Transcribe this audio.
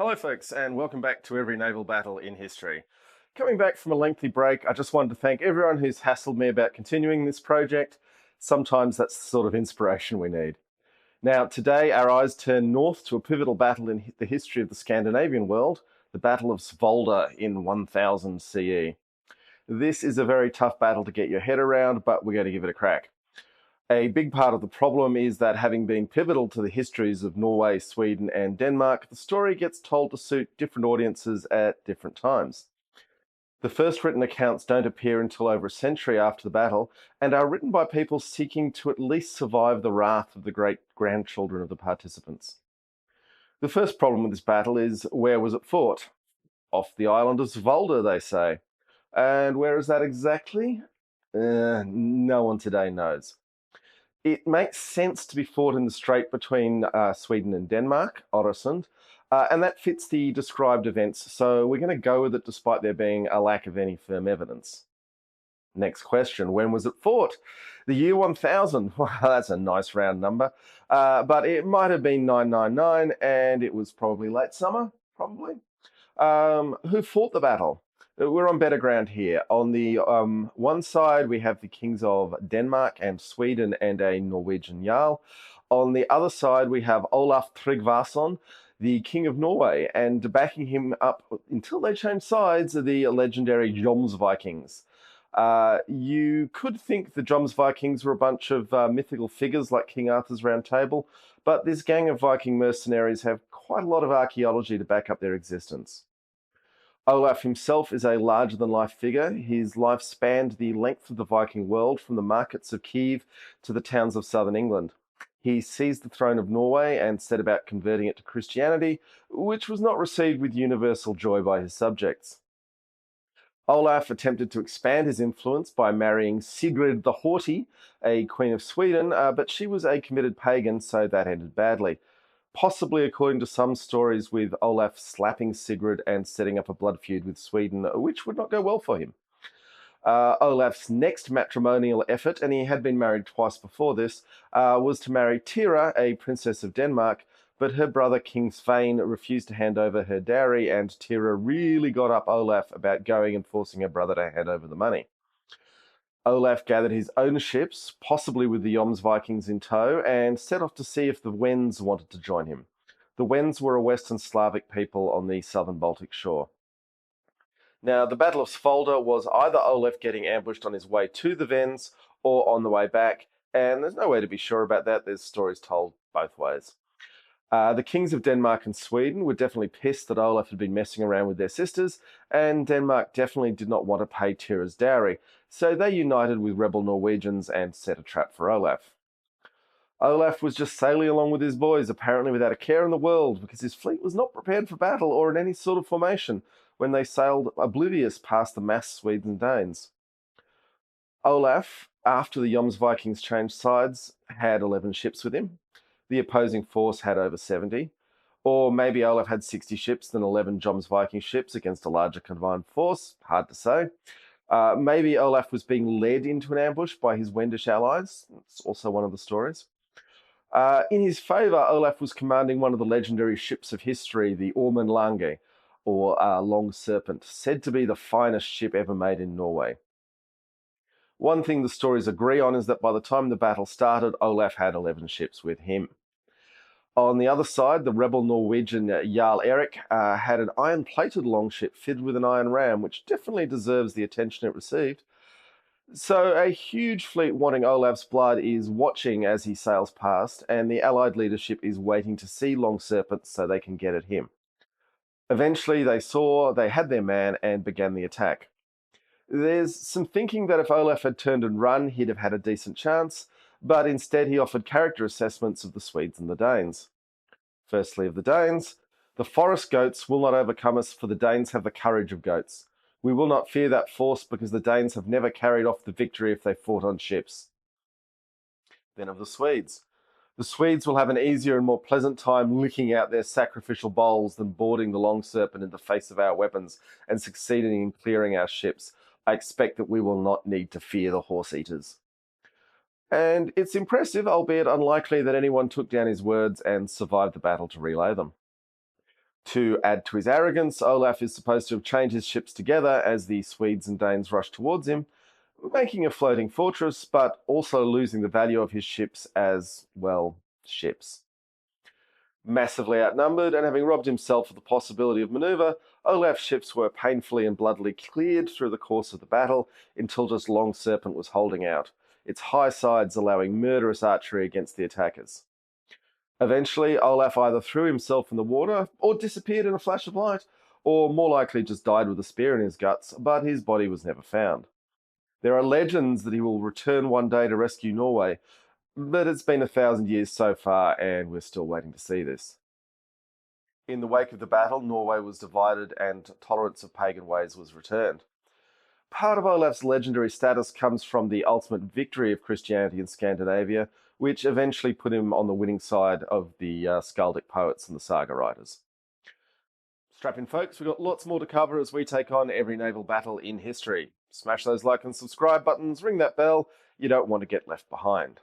Hello folks, and welcome back to Every Naval Battle in History. Coming back from a lengthy break, I just wanted to thank everyone who's hassled me about continuing this project. Sometimes that's the sort of inspiration we need. Now, today our eyes turn north to a pivotal battle in the history of the Scandinavian world, the Battle of Svolder in 1000 CE. This is a very tough battle to get your head around, but we're going to give it a crack. A big part of the problem is that having been pivotal to the histories of Norway, Sweden, and Denmark, the story gets told to suit different audiences at different times. The first written accounts don't appear until over a century after the battle and are written by people seeking to at least survive the wrath of the great-grandchildren of the participants. The first problem with this battle is, where was it fought? Off the island of Svolder, they say. And where is that exactly? No one today knows. It makes sense to be fought in the strait between Sweden and Denmark, Öresund, and that fits the described events, so we're going to go with it despite there being a lack of any firm evidence. Next question, when was it fought? The year 1000, well, that's a nice round number, but it might have been 999, and it was probably late summer, probably. Who fought the battle? We're on better ground here. On the one side, we have the kings of Denmark and Sweden and a Norwegian jarl. On the other side, we have Olaf Tryggvason, the king of Norway, and backing him up until they changed sides are the legendary Vikings. You could think the Vikings were a bunch of mythical figures like King Arthur's Round Table, but this gang of Viking mercenaries have quite a lot of archaeology to back up their existence. Olaf himself is a larger-than-life figure. His life spanned the length of the Viking world, from the markets of Kiev to the towns of southern England. He seized the throne of Norway and set about converting it to Christianity, which was not received with universal joy by his subjects. Olaf attempted to expand his influence by marrying Sigrid the Haughty, a queen of Sweden, but she was a committed pagan, so that ended badly. Possibly according to some stories, with Olaf slapping Sigrid and setting up a blood feud with Sweden, which would not go well for him. Olaf's next matrimonial effort, and he had been married twice before this, was to marry Thyra, a princess of Denmark, but her brother King Svein refused to hand over her dowry, and Thyra really got up Olaf about going and forcing her brother to hand over the money. Olaf gathered his own ships, possibly with the Vikings in tow, and set off to see if the Wends wanted to join him. The Wends were a Western Slavic people on the southern Baltic shore. Now, the Battle of Svolder was either Olaf getting ambushed on his way to the Wends or on the way back, and there's no way to be sure about that. There's stories told both ways. The kings of Denmark and Sweden were definitely pissed that Olaf had been messing around with their sisters, and Denmark definitely did not want to pay Thyra's dowry, so they united with rebel Norwegians and set a trap for Olaf. Olaf was just sailing along with his boys, apparently without a care in the world, because his fleet was not prepared for battle or in any sort of formation when they sailed oblivious past the massed Swedes and Danes. Olaf, after the Vikings changed sides, had 11 ships with him. The opposing force had over 70. Or maybe Olaf had 60 ships, then 11 Viking ships against a larger combined force. Hard to say. Maybe Olaf was being led into an ambush by his Wendish allies. It's also one of the stories. In his favour, Olaf was commanding one of the legendary ships of history, the Ormen Lange, or Long Serpent, said to be the finest ship ever made in Norway. One thing the stories agree on is that by the time the battle started, Olaf had 11 ships with him. On the other side, the rebel Norwegian Jarl Erik had an iron-plated longship fitted with an iron ram, which definitely deserves the attention it received. So a huge fleet wanting Olaf's blood is watching as he sails past, and the Allied leadership is waiting to see Long Serpent so they can get at him. Eventually, they saw they had their man and began the attack. There's some thinking that if Olaf had turned and run, he'd have had a decent chance, but instead he offered character assessments of the Swedes and the Danes. Firstly, of the Danes, the forest goats will not overcome us, for the Danes have the courage of goats. We will not fear that force, because the Danes have never carried off the victory if they fought on ships. Then of the Swedes. The Swedes will have an easier and more pleasant time licking out their sacrificial bowls than boarding the Long Serpent in the face of our weapons and succeeding in clearing our ships. I expect that we will not need to fear the horse-eaters. And it's impressive, albeit unlikely, that anyone took down his words and survived the battle to relay them. To add to his arrogance, Olaf is supposed to have chained his ships together as the Swedes and Danes rushed towards him, making a floating fortress, but also losing the value of his ships as, well, ships. Massively outnumbered and having robbed himself of the possibility of manoeuvre, Olaf's ships were painfully and bloodily cleared through the course of the battle until just Long Serpent was holding out, its high sides allowing murderous archery against the attackers. Eventually, Olaf either threw himself in the water or disappeared in a flash of light, or more likely just died with a spear in his guts, but his body was never found. There are legends that he will return one day to rescue Norway, but it's been 1,000 years so far, and we're still waiting to see this. In the wake of the battle, Norway was divided and tolerance of pagan ways was returned. Part of Olaf's legendary status comes from the ultimate victory of Christianity in Scandinavia, which eventually put him on the winning side of the skaldic poets and the saga writers. Strap in, folks, we've got lots more to cover as we take on every naval battle in history. Smash those like and subscribe buttons, ring that bell, you don't want to get left behind.